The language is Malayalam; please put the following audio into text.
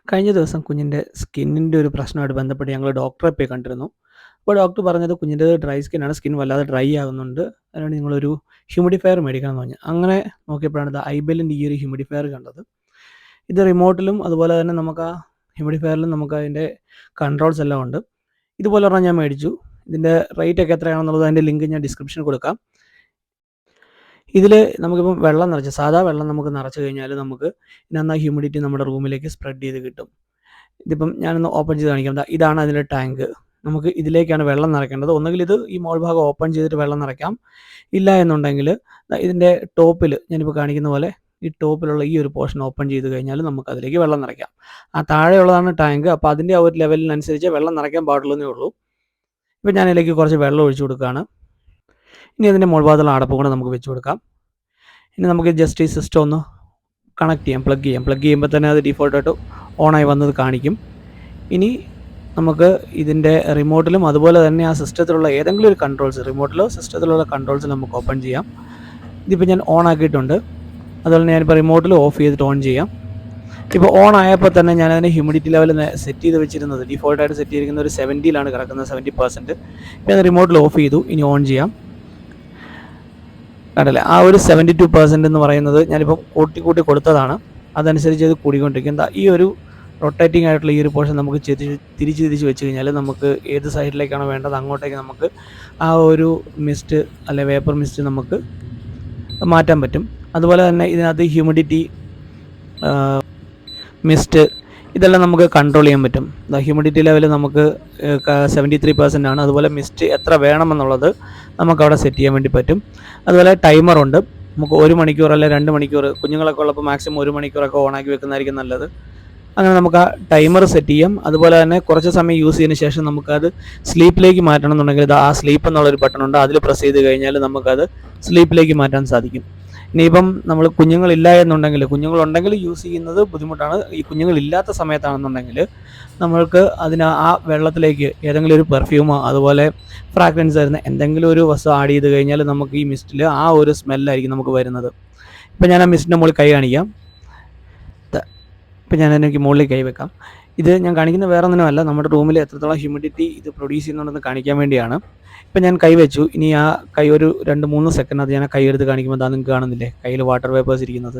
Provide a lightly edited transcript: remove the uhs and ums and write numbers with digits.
കഴിഞ്ഞ ദിവസം കുഞ്ഞിൻ്റെ സ്കിന്നിൻ്റെ ഒരു പ്രശ്നമായിട്ട് ബന്ധപ്പെട്ട് ഞങ്ങൾ ഡോക്ടറെ പോയി കണ്ടിരുന്നു. അപ്പോൾ ഡോക്ടർ പറഞ്ഞത് കുഞ്ഞിൻ്റെ ഡ്രൈ സ്കിന്നാണ്, സ്കിൻ വല്ലാതെ ഡ്രൈ ആകുന്നുണ്ട്. അതിനുവേണ്ടി നിങ്ങളൊരു ഹ്യൂമിഡിഫയർ മേടിക്കണമെന്ന് പറഞ്ഞു. അങ്ങനെ നോക്കിയപ്പോഴാണ് ഇത് ഐബെല്ലിൻ്റെ ഈ ഒരു ഹ്യൂമിഡിഫയർ കണ്ടത്. ഇത് റിമോട്ടിലും അതുപോലെ തന്നെ നമുക്ക് ആ ഹ്യൂമിഡിഫയറിലും നമുക്ക് അതിൻ്റെ കൺട്രോൾസ് എല്ലാം ഉണ്ട്. ഇതുപോലെ ഒരെണ്ണം ഞാൻ മേടിച്ചു. ഇതിൻ്റെ റേറ്റ് ഒക്കെ എത്രയാണെന്നുള്ളത് അതിൻ്റെ ലിങ്ക് ഞാൻ ഡിസ്ക്രിപ്ഷനിൽ കൊടുക്കാം. ഇതിൽ നമുക്കിപ്പം വെള്ളം നിറച്ച് സാധാ വെള്ളം നമുക്ക് നിറച്ച് കഴിഞ്ഞാൽ നമുക്ക് ഇതിനകത്ത് ആ ഹ്യൂമിഡിറ്റി നമ്മുടെ റൂമിലേക്ക് സ്പ്രെഡ് ചെയ്ത് കിട്ടും. ഇതിപ്പം ഞാനൊന്ന് ഓപ്പൺ ചെയ്ത് കാണിക്കാം. ഇതാണ് അതിൻ്റെ ടാങ്ക്. നമുക്ക് ഇതിലേക്കാണ് വെള്ളം നിറയ്ക്കേണ്ടത്. ഒന്നുകിൽ ഇത് ഈ മോൾ ഭാഗം ഓപ്പൺ ചെയ്തിട്ട് വെള്ളം നിറയ്ക്കാം. ഇല്ല എന്നുണ്ടെങ്കിൽ ഇതിൻ്റെ ടോപ്പിൽ ഞാനിപ്പോൾ കാണിക്കുന്ന പോലെ ഈ ടോപ്പിലുള്ള ഈ ഒരു പോർഷൻ ഓപ്പൺ ചെയ്ത് കഴിഞ്ഞാൽ നമുക്ക് അതിലേക്ക് വെള്ളം നിറയ്ക്കാം. ആ താഴെയുള്ളതാണ് ടാങ്ക്. അപ്പോൾ അതിൻ്റെ ആ ഒരു ലെവലിനനുസരിച്ച് വെള്ളം നിറയ്ക്കാൻ പാടുള്ളൂ ഉള്ളൂ. ഇപ്പം ഞാൻ ഇതിലേക്ക് കുറച്ച് വെള്ളം ഒഴിച്ചു കൊടുക്കുകയാണ്. ഇനി അതിൻ്റെ മോൾ ഭാഗത്തുള്ള അടപ്പ് കൂടെ നമുക്ക് വെച്ച് കൊടുക്കാം. ഇനി നമുക്ക് ജസ്റ്റ് ഈ സിസ്റ്റം ഒന്ന് കണക്ട് ചെയ്യാം, പ്ലഗ് ചെയ്യാം. പ്ലഗ് ചെയ്യുമ്പോൾ തന്നെ അത് ഡീഫോൾട്ടായിട്ട് ഓണായി വന്നത് കാണിക്കും. ഇനി നമുക്ക് ഇതിൻ്റെ റിമോട്ടിലും അതുപോലെ തന്നെ ആ സിസ്റ്റത്തിലുള്ള ഏതെങ്കിലും ഒരു കൺട്രോൾസ്, റിമോട്ടിലോ സിസ്റ്റത്തിലുള്ള കൺട്രോൾസ് നമുക്ക് ഓപ്പൺ ചെയ്യാം. ഇതിപ്പോൾ ഞാൻ ഓൺ ആക്കിയിട്ടുണ്ട്. അതുപോലെ തന്നെ ഞാനിപ്പോൾ റിമോട്ടിൽ ഓഫ് ചെയ്തിട്ട് ഓൺ ചെയ്യാം. ഇപ്പോൾ ഓൺ ആയപ്പോൾ തന്നെ ഞാനതിന് ഹ്യൂമിഡിറ്റി ലെവൽ സെറ്റ് ചെയ്ത് വെച്ചിരുന്നത് ഡീഫോൾട്ടായിട്ട് സെറ്റ് ചെയ്തിരിക്കുന്ന ഒരു 70ലാണ് കിടക്കുന്നത്, 70%. ഇപ്പോൾ ഞാൻ റിമോട്ടിൽ ഓഫ് ചെയ്തു. ഇനി ഓൺ ചെയ്യാം. കണ്ടല്ലേ, ആ ഒരു 72% എന്ന് പറയുന്നത് ഞാനിപ്പോൾ കൂട്ടി കൊടുത്തതാണ്. അതനുസരിച്ച് അത് കൂടിക്കൊണ്ടിരിക്കും. ഈ ഒരു റൊട്ടേറ്റിംഗ് ആയിട്ടുള്ള ഈ ഒരു പോർഷൻ നമുക്ക് തിരിച്ച് വെച്ച് കഴിഞ്ഞാൽ നമുക്ക് ഏത് സൈഡിലേക്കാണോ വേണ്ടത് അങ്ങോട്ടേക്ക് നമുക്ക് ആ ഒരു മിസ്റ്റ് അല്ലെ വേപ്പർ മിസ്റ്റ് നമുക്ക് മാറ്റാൻ പറ്റും. അതുപോലെ തന്നെ ഇതിനകത്ത് ഹ്യൂമിഡിറ്റി, മിസ്റ്റ് ഇതെല്ലാം നമുക്ക് കൺട്രോൾ ചെയ്യാൻ പറ്റും. ഹ്യൂമിഡിറ്റി ലെവൽ നമുക്ക് 73% ആണ്. അതുപോലെ മിസ്റ്റ് എത്ര വേണമെന്നുള്ളത് നമുക്കവിടെ സെറ്റ് ചെയ്യാൻ വേണ്ടി പറ്റും. അതുപോലെ ടൈമറുണ്ട്. നമുക്ക് 1 മണിക്കൂർ അല്ലെ 2 മണിക്കൂർ, കുഞ്ഞുങ്ങളൊക്കെ ഉള്ളപ്പോൾ മാക്സിമം 1 മണിക്കൂറൊക്കെ ഓണാക്കി വെക്കുന്നതായിരിക്കും നല്ലത്. അങ്ങനെ നമുക്ക് ആ ടൈമർ സെറ്റ് ചെയ്യാം. അതുപോലെ തന്നെ കുറച്ച് സമയം യൂസ് ചെയ്തതിന് ശേഷം നമുക്കത് സ്ലീപ്പിലേക്ക് മാറ്റണം എന്നുണ്ടെങ്കിൽ ആ സ്ലീപ്പ് എന്നുള്ളൊരു ബട്ടൺ ഉണ്ട്. അതിൽ പ്രസ് ചെയ്ത് കഴിഞ്ഞാൽ നമുക്കത് സ്ലീപ്പിലേക്ക് മാറ്റാൻ സാധിക്കും. ഇനിയിപ്പം നമ്മൾ കുഞ്ഞുങ്ങളില്ല എന്നുണ്ടെങ്കിൽ, കുഞ്ഞുങ്ങളുണ്ടെങ്കിൽ യൂസ് ചെയ്യുന്നത് ബുദ്ധിമുട്ടാണ്. ഈ കുഞ്ഞുങ്ങളില്ലാത്ത സമയത്താണെന്നുണ്ടെങ്കിൽ നമ്മൾക്ക് ആ വെള്ളത്തിലേക്ക് ഏതെങ്കിലും ഒരു പെർഫ്യൂമോ അതുപോലെ ഫ്രാഗ്രൻസ് വരുന്ന എന്തെങ്കിലും ഒരു വസ്തു ആഡ് ചെയ്ത് കഴിഞ്ഞാൽ നമുക്ക് ഈ മിസ്റ്റിൽ ആ ഒരു സ്മെല്ലായിരിക്കും നമുക്ക് വരുന്നത്. ഇപ്പം ഞാൻ ആ മിസ്റ്റിൻ്റെ മുകളിൽ കൈ കാണിക്കാം. ഇപ്പം ഞാൻ എനിക്ക് മുകളിൽ കൈ വെക്കാം. ഇത് ഞാൻ കാണിക്കുന്ന വേറെ ഒന്നിനുമല്ല, നമ്മുടെ റൂമിൽ എത്രത്തോളം ഹ്യൂമിഡിറ്റി ഇത് പ്രൊഡ്യൂസ് ചെയ്യുന്നുണ്ടെന്ന് കാണിക്കാൻ വേണ്ടിയാണ്. ഇപ്പം ഞാൻ കൈ വെച്ചു. ഇനി ആ കൈ ഒരു 2-3 സെക്കൻഡ് അത് ഞാൻ കൈ എടുത്ത് കാണിക്കുമ്പോൾ നിങ്ങൾക്ക് കാണുന്നില്ലേ കയ്യിൽ വാട്ടർ വേപ്പേഴ്സ് ഇരിക്കുന്നത്.